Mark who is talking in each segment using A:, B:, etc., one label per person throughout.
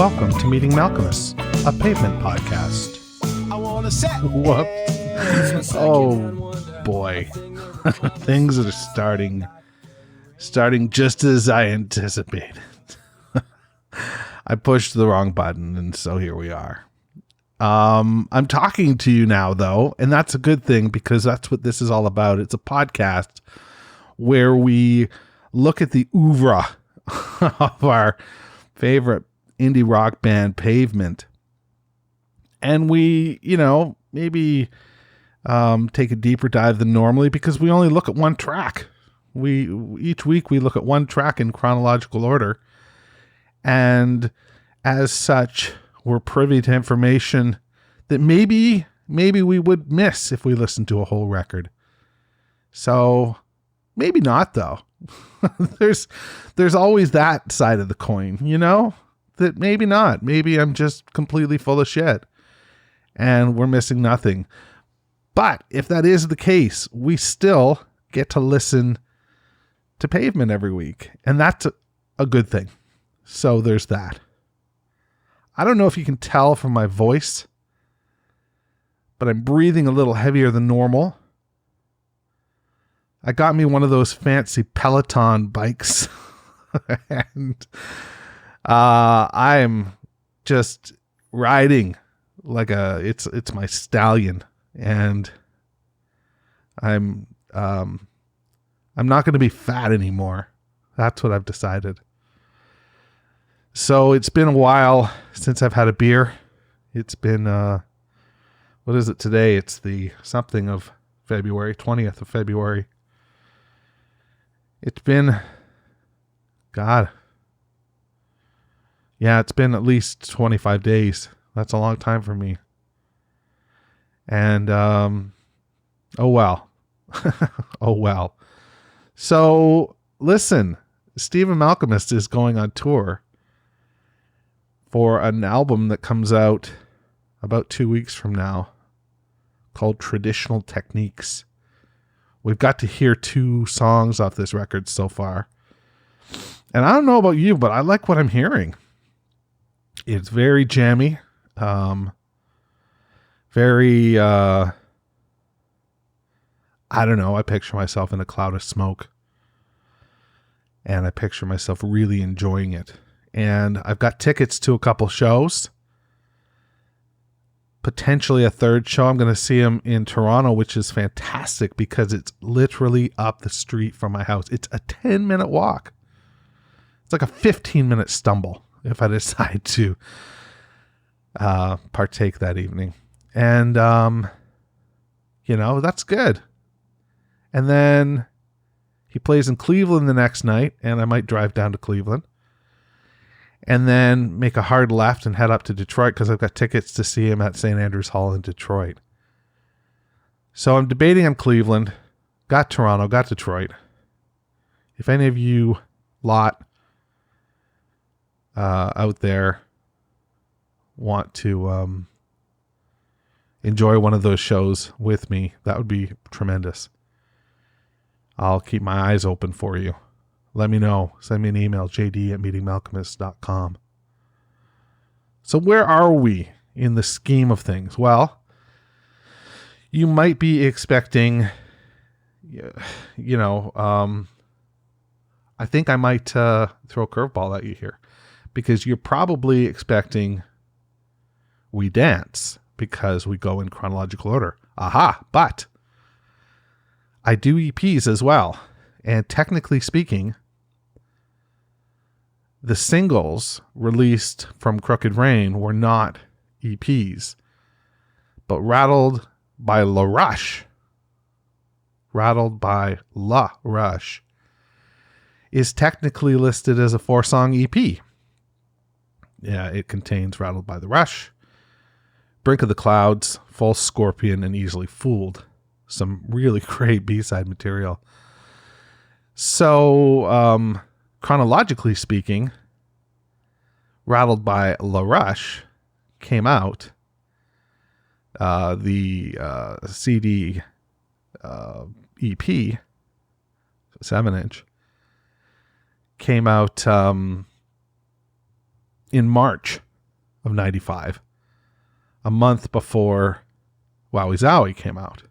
A: welcome to Meeting Malcolmus, a pavement podcast. Whoops. Oh boy. Things are starting just as I anticipated. I pushed the wrong button, and so here we are. I'm talking to you now, though, and that's a good thing because that's what this is all about. It's a podcast where we look at the oeuvre of our favorite indie rock band, Pavement, and we, maybe take a deeper dive than normally because we only look at one track. Each week we look at one track in chronological order, and as such, we're privy to information that maybe we would miss if we listened to a whole record. So maybe not, though. There's always that side of the coin, that maybe not. Maybe I'm just completely full of shit and we're missing nothing. But if that is the case, we still get to listen to Pavement every week, and that's a good thing. So there's that. I don't know if you can tell from my voice, but I'm breathing a little heavier than normal. I got me one of those fancy Peloton bikes, and I'm just riding like it's my stallion, and I'm not going to be fat anymore. That's what I've decided. So it's been a while since I've had a beer. It's been, what is it today? It's the something of February, 20th of February. It's been, God. Yeah, it's been at least 25 days. That's a long time for me. And, oh well. Oh well. So, listen, Stephen Malcolmus is going on tour for an album that comes out about 2 weeks from now called Traditional Techniques. We've got to hear 2 songs off this record so far. And I don't know about you, but I like what I'm hearing. It's very jammy. Very, I don't know. I picture myself in a cloud of smoke. And I picture myself really enjoying it. And I've got tickets to a couple shows. Potentially a third show. I'm going to see him in Toronto, which is fantastic because it's literally up the street from my house. It's a 10-minute walk. It's like a 15-minute stumble if I decide to partake that evening. And, that's good. And then he plays in Cleveland the next night, and I might drive down to Cleveland. And then make a hard left and head up to Detroit because I've got tickets to see him at St. Andrews Hall in Detroit. So I'm debating on Cleveland, got Toronto, got Detroit. If any of you lot out there want to enjoy one of those shows with me, that would be tremendous. I'll keep my eyes open for you. Let me know. Send me an email, jd@meetingmalcolmus.com. So where are we in the scheme of things? Well, you might be expecting, I think I might throw a curveball at you here because you're probably expecting we dance because we go in chronological order. Aha, but I do EPs as well. And technically speaking, the singles released from Crooked Rain were not EPs, but Rattled by La Rush is technically listed as a 4-song EP. Yeah, it contains Rattled by the Rush, Brink of the Clouds, False Scorpion, and Easily Fooled. Some really great B-side material. So, chronologically speaking, Rattled by La Rush came out. The CD EP, 7-inch, came out in March of 95, a month before Wowie Zowie came out.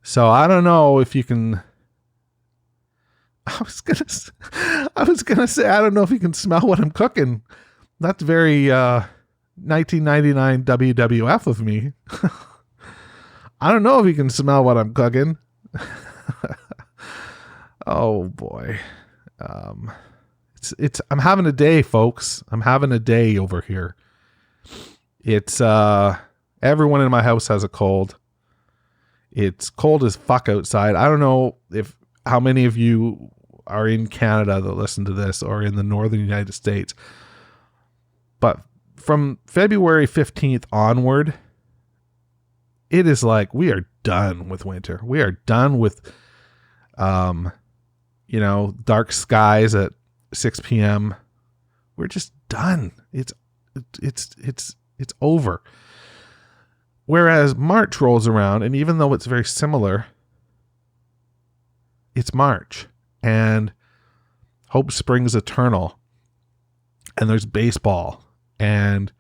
A: So I don't know if you can. I was gonna say I don't know if you can smell what I'm cooking. That's very 1999 WWF of me. I don't know if you can smell what I'm cooking. Oh boy. It's I'm having a day, folks. I'm having a day over here. It's everyone in my house has a cold. It's cold as fuck outside. I don't know how many of you are in Canada that listen to this or in the northern United States. But from February 15th onward, it is like we are done with winter. We are done with dark skies at 6 p.m. We're just done. It's over. Whereas March rolls around, and even though it's very similar, it's March, and hope springs eternal, and there's baseball, and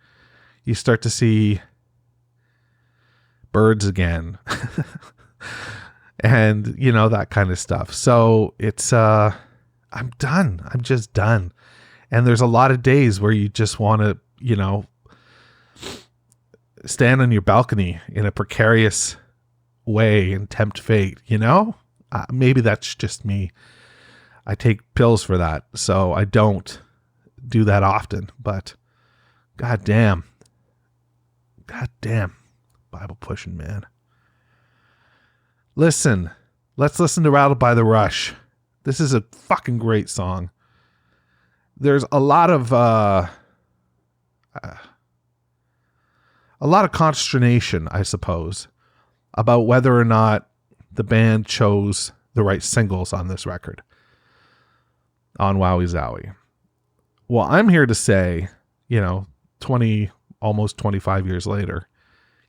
A: you start to see birds again, and that kind of stuff. So it's I'm done. I'm just done. And there's a lot of days where you just want to stand on your balcony in a precarious way and tempt fate. Maybe that's just me. I take pills for that, so I don't do that often, but god damn, Bible pushing, man. Let's listen to Rattled by the Rush. This is a fucking great song. There's a lot of consternation, I suppose, about whether or not the band chose the right singles on this record, on Wowie Zowie. Well, I'm here to say, 20, almost 25 years later,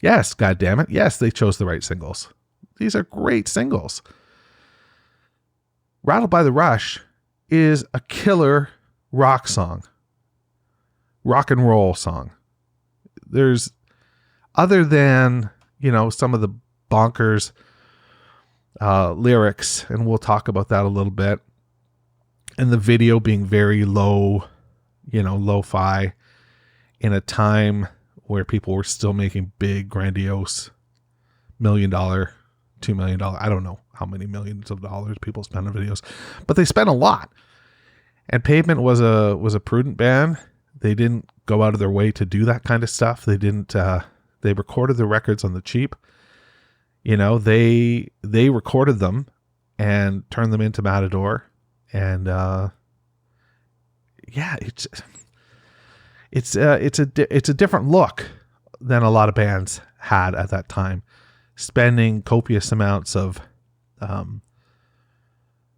A: yes, goddammit, yes, they chose the right singles. These are great singles. Rattled by the Rush is a killer rock song, rock and roll song. There's, other than, some of the bonkers lyrics, and we'll talk about that a little bit, and the video being very low, lo-fi, in a time where people were still making big, grandiose $1 million, $2 million, I don't know how many millions of dollars people spend on videos, but they spent a lot. And Pavement was a prudent band. They didn't go out of their way to do that kind of stuff. They didn't, they recorded the records on the cheap. They recorded them and turned them into Matador. And, it's a different look than a lot of bands had at that time, spending copious amounts of,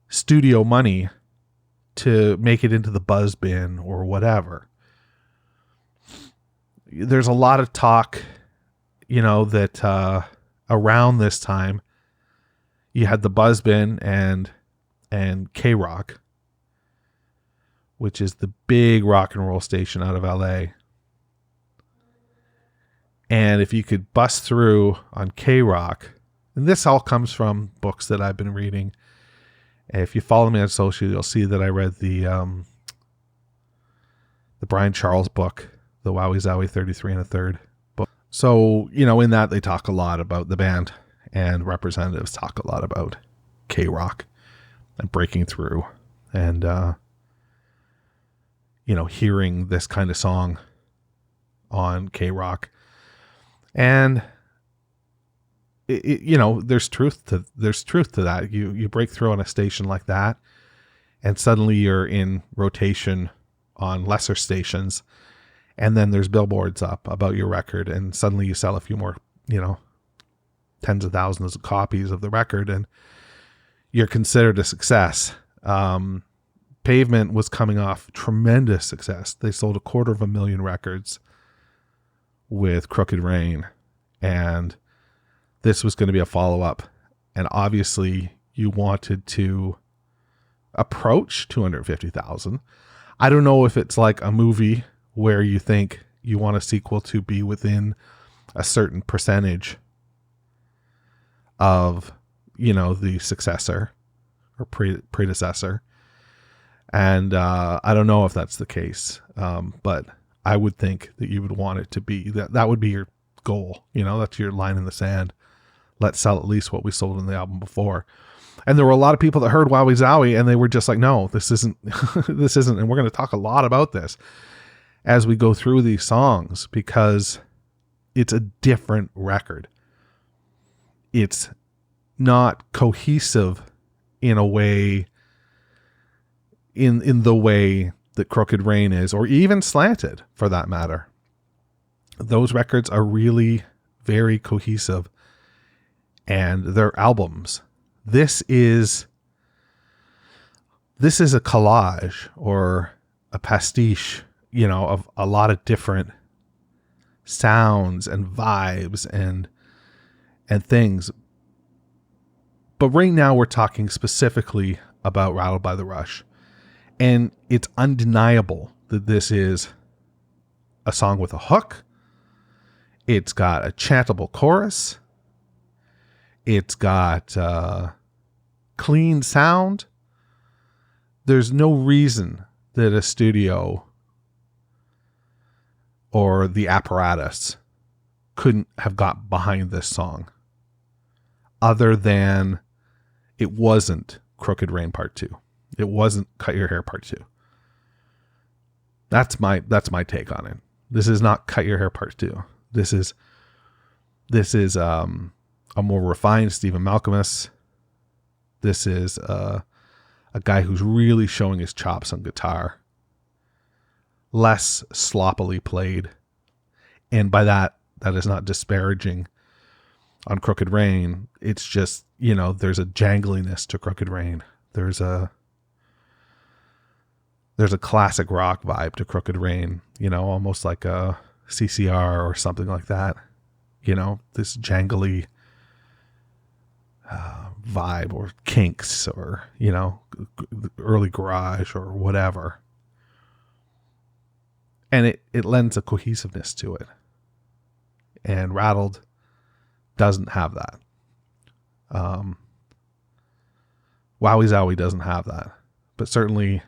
A: studio money to make it into the buzz bin or whatever. There's a lot of talk, that around this time you had the buzz bin and K-Rock, which is the big rock and roll station out of LA. And if you could bust through on K-Rock, and this all comes from books that I've been reading. And if you follow me on social, you'll see that I read the Brian Charles book, the Wowie Zowie 33 and a third book. So, in that they talk a lot about the band, and representatives talk a lot about K-Rock and breaking through and, hearing this kind of song on K-Rock. And there's truth to that. You break through on a station like that, and suddenly you're in rotation on lesser stations, and then there's billboards up about your record, and suddenly you sell a few more, tens of thousands of copies of the record, and you're considered a success. Pavement was coming off tremendous success. They sold 250,000 records with Crooked Rain, and this was going to be a follow-up. And obviously you wanted to approach 250,000. I don't know if it's like a movie where you think you want a sequel to be within a certain percentage of, the successor or predecessor. And I don't know if that's the case, but I would think that you would want it to be that would be your goal. That's your line in the sand. Let's sell at least what we sold in the album before. And there were a lot of people that heard Wowie Zowie and they were just like, no, this isn't, this isn't. And we're going to talk a lot about this as we go through these songs, because it's a different record. It's not cohesive in a way, in the way that Crooked Rain is, or even Slanted for that matter. Those records are really very cohesive, and they're albums. This is a collage or a pastiche, of a lot of different sounds and vibes and things. But right now we're talking specifically about Rattled by the Rush. And it's undeniable that this is a song with a hook. It's got a chantable chorus. It's got clean sound. There's no reason that a studio or the apparatus couldn't have got behind this song, other than it wasn't Crooked Rain Part 2. It wasn't Cut Your Hair Part 2. That's my take on it. This is not Cut Your Hair Part 2. This is a more refined Stephen Malkmus. This is a guy who's really showing his chops on guitar. Less sloppily played. And by that is not disparaging on Crooked Rain. It's just, there's a jangliness to Crooked Rain. There's a classic rock vibe to Crooked Rain, almost like a CCR or something like that. This jangly vibe, or Kinks, or, early garage or whatever. And it lends a cohesiveness to it. And Rattled doesn't have that. Wowie Zowie doesn't have that. But certainly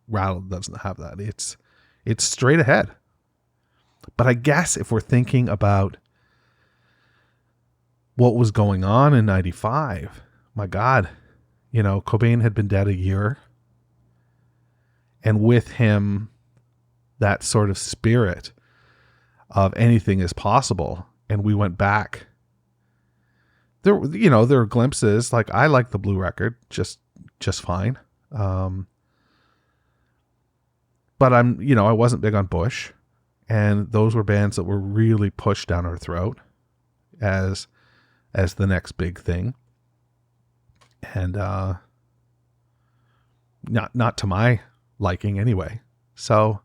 A: Rattled doesn't have that. It's straight ahead. But I guess if we're thinking about what was going on in 95, my God, Cobain had been dead a year. And with him, that sort of spirit of anything is possible. And we went back. There were glimpses. Like, I like the Blue record just fine. But I wasn't big on Bush, and those were bands that were really pushed down our throat as the next big thing. And, not to my liking anyway. So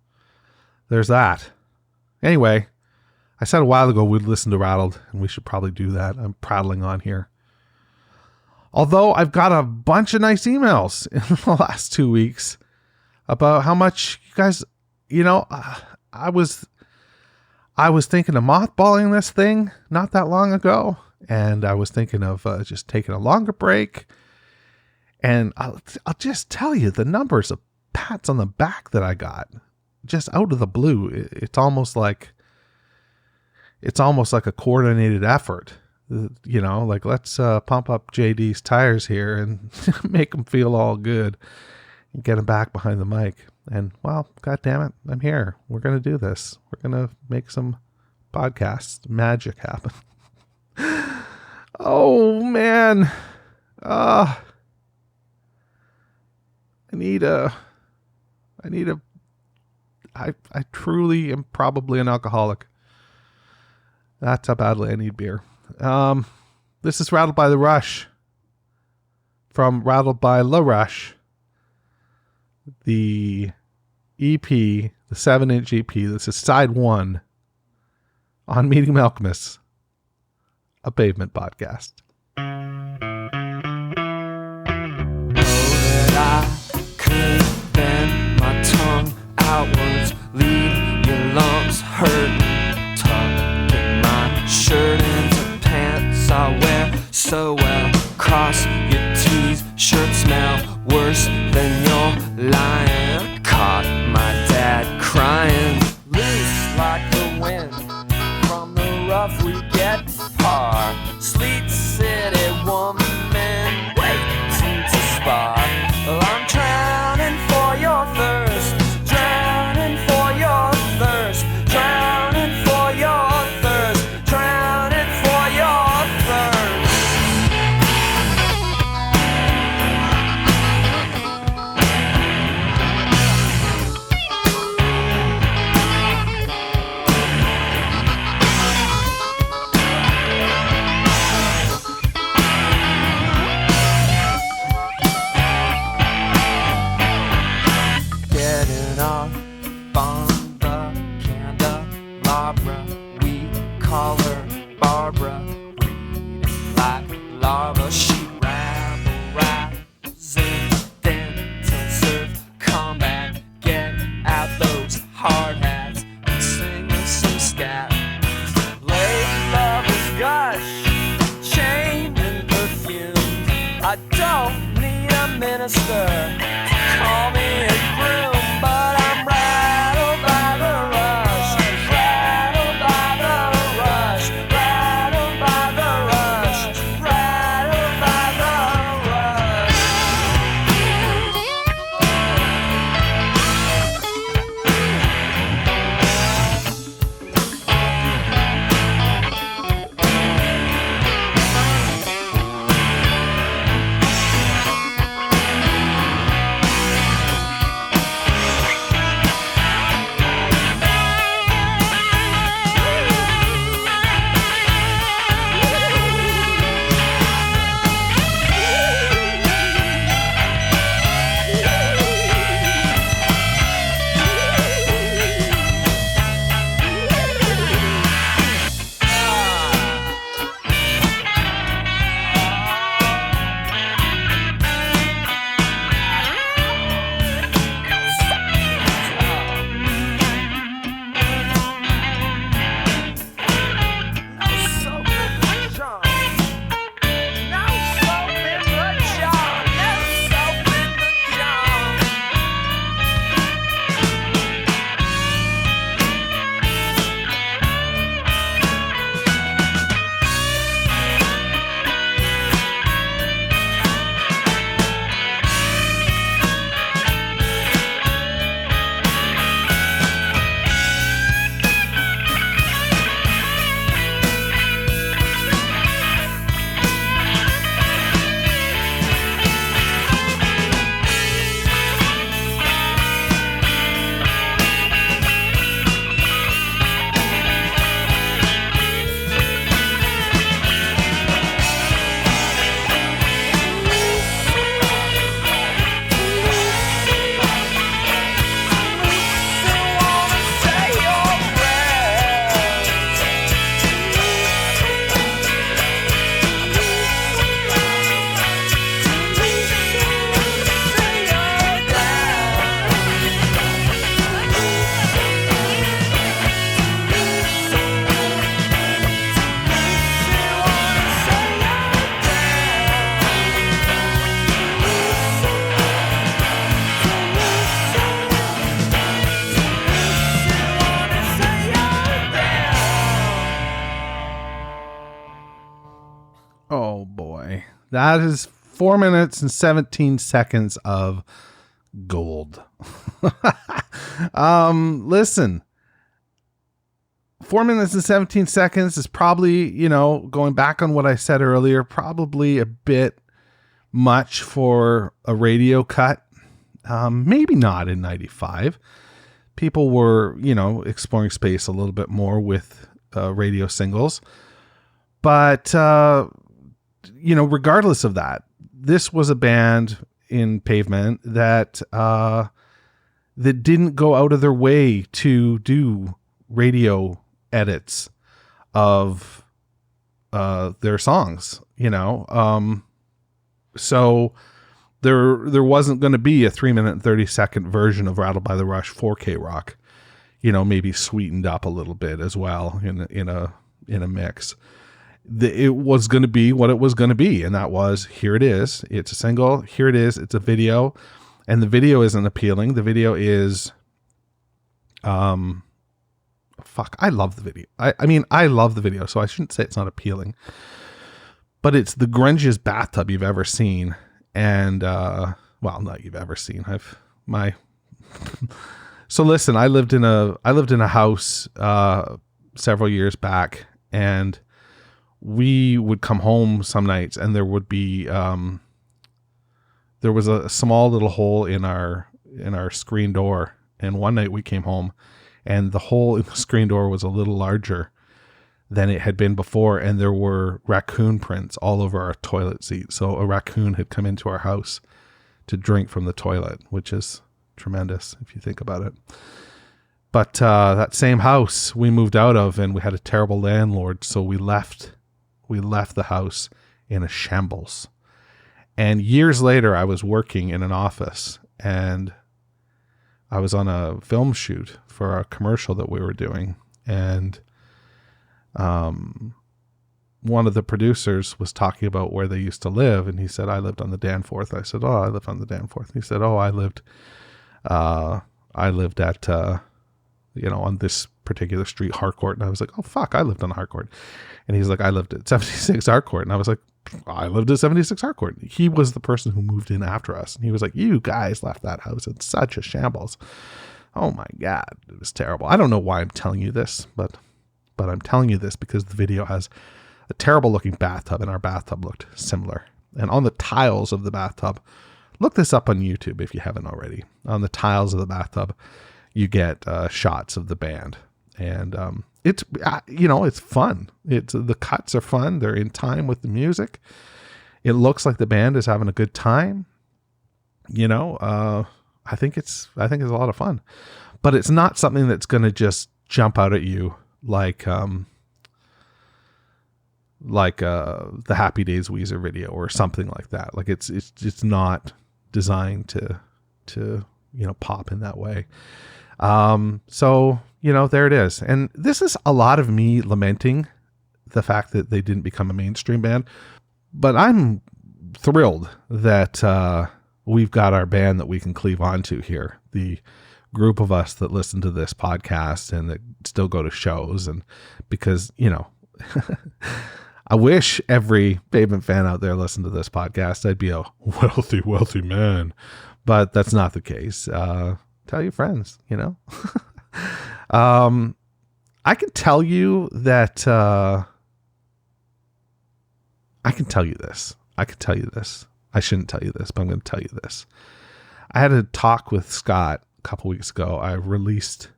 A: there's that. Anyway, I said a while ago we'd listen to Rattled, and we should probably do that. I'm prattling on here. Although I've got a bunch of nice emails in the last 2 weeks about how much you guys, I was thinking of mothballing this thing not that long ago, and I was thinking of just taking a longer break. And I'll just tell you, the numbers of pats on the back that I got just out of the blue. It's almost like a coordinated effort, like, let's pump up JD's tires here and make him feel all good and get him back behind the mic. And, well, God damn it, I'm here. We're going to do this. We're going to make some podcast magic happen. Oh, man. I truly am probably an alcoholic. That's how badly I need beer. This is Rattled by the Rush from Rattled by La Rush, the EP, the 7-inch EP. This is side 1 on Meeting Malkmus, a Pavement podcast.
B: Oh, that I could bend my tongue outwards, lead so well. Cross your T's, shirt smell worse than your lying. Caught my dad crying. Loose like the wind from the rough we get far. Sleet City woman waiting to spar. Well, I'm drowning for your thirst, drowning for your thirst, drowning for your thirst, drowning for your thirst. Getting off on the candelabra, we call her Barbara. Reading like lava, she rising, then to serve combat. Get out those hard hats and sing us some scat. Late lovers gush, chained and perfumed. I don't need a minister to call me a groom, but I'm rattled by the rush, rattled by the rush, rattled by the rush, rattled by the rush.
A: Oh boy. That is 4 minutes and 17 seconds of gold. Listen, 4 minutes and 17 seconds is probably, going back on what I said earlier, probably a bit much for a radio cut. Maybe not in 95. People were, exploring space a little bit more with radio singles. But, regardless of that, this was a band in Pavement that didn't go out of their way to do radio edits of their songs, so there wasn't going to be a 3 minute and 30 second version of Rattled by the Rush 4K rock, maybe sweetened up a little bit as well in a mix. it was going to be what it was going to be. And that was, here it is. It's a single. Here it is. It's a video. And the video isn't appealing. The video is, I love the video. I mean, I love the video, so I shouldn't say it's not appealing. But it's the grungiest bathtub you've ever seen. And, well, not you've ever seen. So listen, I lived in a house, several years back, and we would come home some nights, and there would be, there was a small little hole in our screen door. And one night we came home, and the hole in the screen door was a little larger than it had been before. And there were raccoon prints all over our toilet seat. So a raccoon had come into our house to drink from the toilet, which is tremendous if you think about it. But that same house we moved out of, and we had a terrible landlord. So we left the house in a shambles. And years later, I was working in an office, and I was on a film shoot for a commercial that we were doing. And one of the producers was talking about where they used to live. And he said, I lived on the Danforth. I said, oh, I lived on the Danforth. And he said, oh, I lived at, on this particular street, Harcourt. And I was like, oh, fuck, I lived on Harcourt. And he's like, I lived at 76 Harcourt. And I was like, I lived at 76 Harcourt. He was the person who moved in after us. And he was like, you guys left that house in such a shambles. Oh my God, it was terrible. I don't know why I'm telling you this, but I'm telling you this because the video has a terrible looking bathtub, and our bathtub looked similar. And on the tiles of the bathtub, look this up on YouTube if you haven't already. On the tiles of the bathtub, you get shots of the band. And it's fun. The cuts are fun. They're in time with the music. It looks like the band is having a good time. I think it's a lot of fun, but it's not something that's going to just jump out at you like the Happy Days Weezer video or something like that. Like it's not designed to pop in that way. So there it is. And this is a lot of me lamenting the fact that they didn't become a mainstream band, but I'm thrilled that, we've got our band that we can cleave onto here. The group of us that listen to this podcast and that still go to shows. And because, I wish every Pavement fan out there listened to this podcast. I'd be a wealthy man, but that's not the case. Tell your friends, I can tell you that, I can tell you this. I shouldn't tell you this, but I'm going to tell you this. I had a talk with Scott a couple weeks ago. I released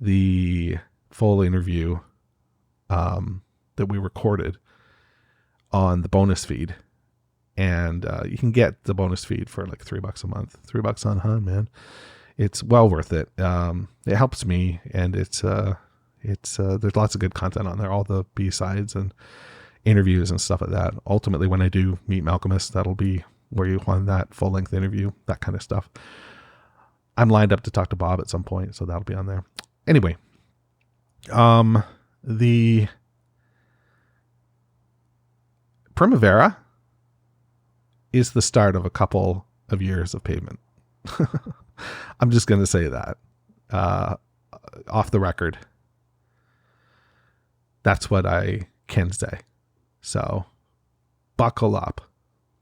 A: the full interview that we recorded on the bonus feed. And you can get the bonus feed for like $3 a month. $3 on Hun, man. It's well worth it. It helps me, and it's there's lots of good content on there. All the B-sides and interviews and stuff like that. Ultimately, when I do meet Malcolmus, that'll be where you find that full-length interview, that kind of stuff. I'm lined up to talk to Bob at some point, so that'll be on there. Anyway, the Primavera is the start of a couple of years of Pavement. I'm just going to say that off the record. That's what I can say. So buckle up.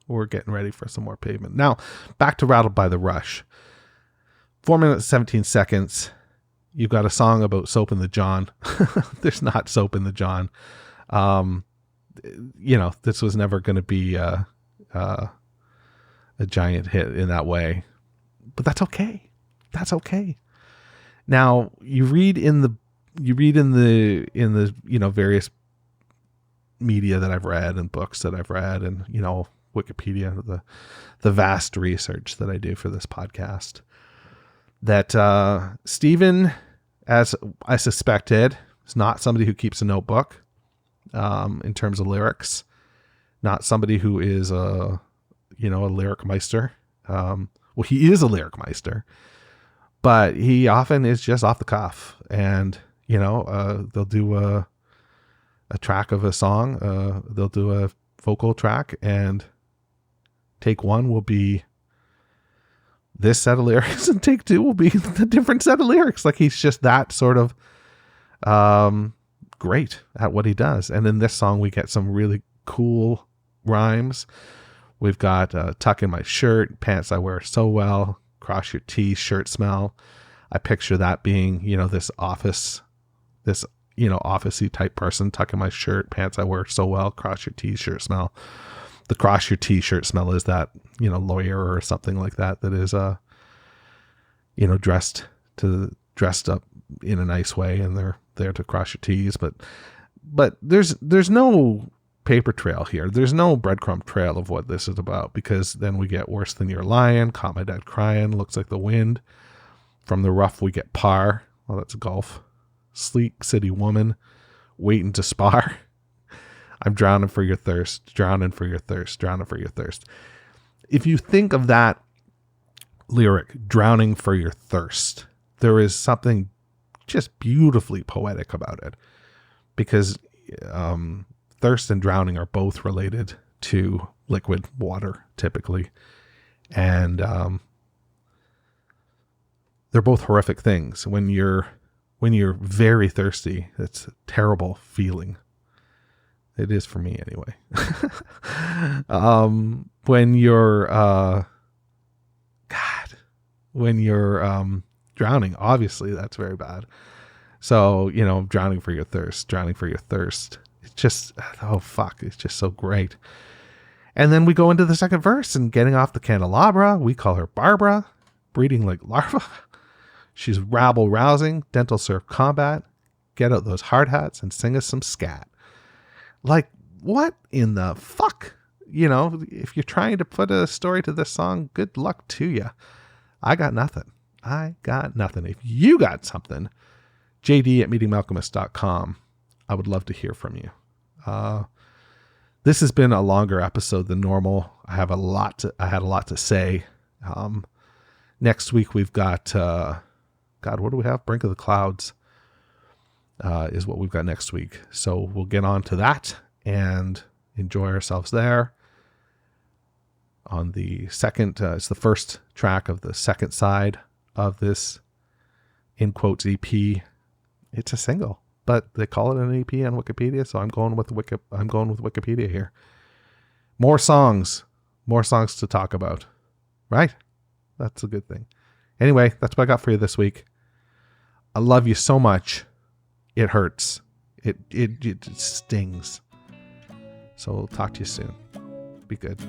A: We're getting ready for some more Pavement. Now, back to Rattled by the Rush. 4 minutes, 17 seconds. You've got a song about soap in the John. There's not soap in the John. This was never going to be a giant hit in that way. But that's okay. That's okay. Now, you read in the various media that I've read and books that I've read and, Wikipedia, the vast research that I do for this podcast, that Stephen, as I suspected, is not somebody who keeps a notebook in terms of lyrics, not somebody who is a lyric meister. Well, he is a lyric meister, but he often is just off the cuff, and they'll do a track of a song. They'll do a vocal track, and take one will be this set of lyrics, and take two will be the different set of lyrics. Like, he's just that sort of great at what he does. And in this song, we get some really cool rhymes. We've got tuck in my shirt, pants I wear so well, cross your T, shirt smell. I picture that being, this officey type person. Tuck in my shirt, pants I wear so well, cross your T, shirt smell. The cross your T shirt smell is that, lawyer or something like that is, dressed up in a nice way, and they're there to cross your T's. But there's no paper trail here. There's no breadcrumb trail of what this is about, because then we get Worse Than Your Lying, Caught My Dad Crying, Looks Like the Wind. From the rough we get Par. Well, that's golf. Sleek City Woman, Waiting to Spar. I'm drowning for your thirst, drowning for your thirst, drowning for your thirst. If you think of that lyric, drowning for your thirst, there is something just beautifully poetic about it, because thirst and drowning are both related to liquid water typically. And they're both horrific things. When you're very thirsty, it's a terrible feeling. It is for me anyway. When you're drowning, obviously that's very bad. So, drowning for your thirst, drowning for your thirst. It's just, oh fuck, it's just so great. And then we go into the second verse, and getting off the candelabra, we call her Barbara, breeding like larva. She's rabble rousing, dental surf combat, get out those hard hats and sing us some scat. Like, what in the fuck? If you're trying to put a story to this song, good luck to you. I got nothing. If you got something, jd@meetingmalcolmist.com. I would love to hear from you. This has been a longer episode than normal. I had a lot to say. Next week we've got, what do we have? Brink of the Clouds is what we've got next week. So we'll get on to that and enjoy ourselves there. On the second, it's the first track of the second side of this, in quotes, EP. It's a single, but they call it an EP on Wikipedia, so I'm going with Wikipedia here. More songs to talk about, right? That's a good thing. Anyway, that's what I got for you this week. I love you so much. It hurts. It stings. So we'll talk to you soon. Be good.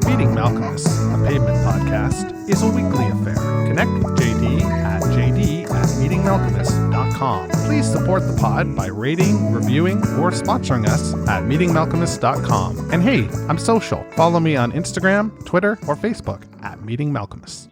A: Meeting Malcolmus, a pavement podcast, is a weekly affair. Connect with JD at jd@meetingmalcolmus.com. Please support the pod by rating, reviewing, or sponsoring us at meetingmalcolmus.com. And hey, I'm social. Follow me on Instagram, Twitter, or Facebook at Meeting Malcolmus.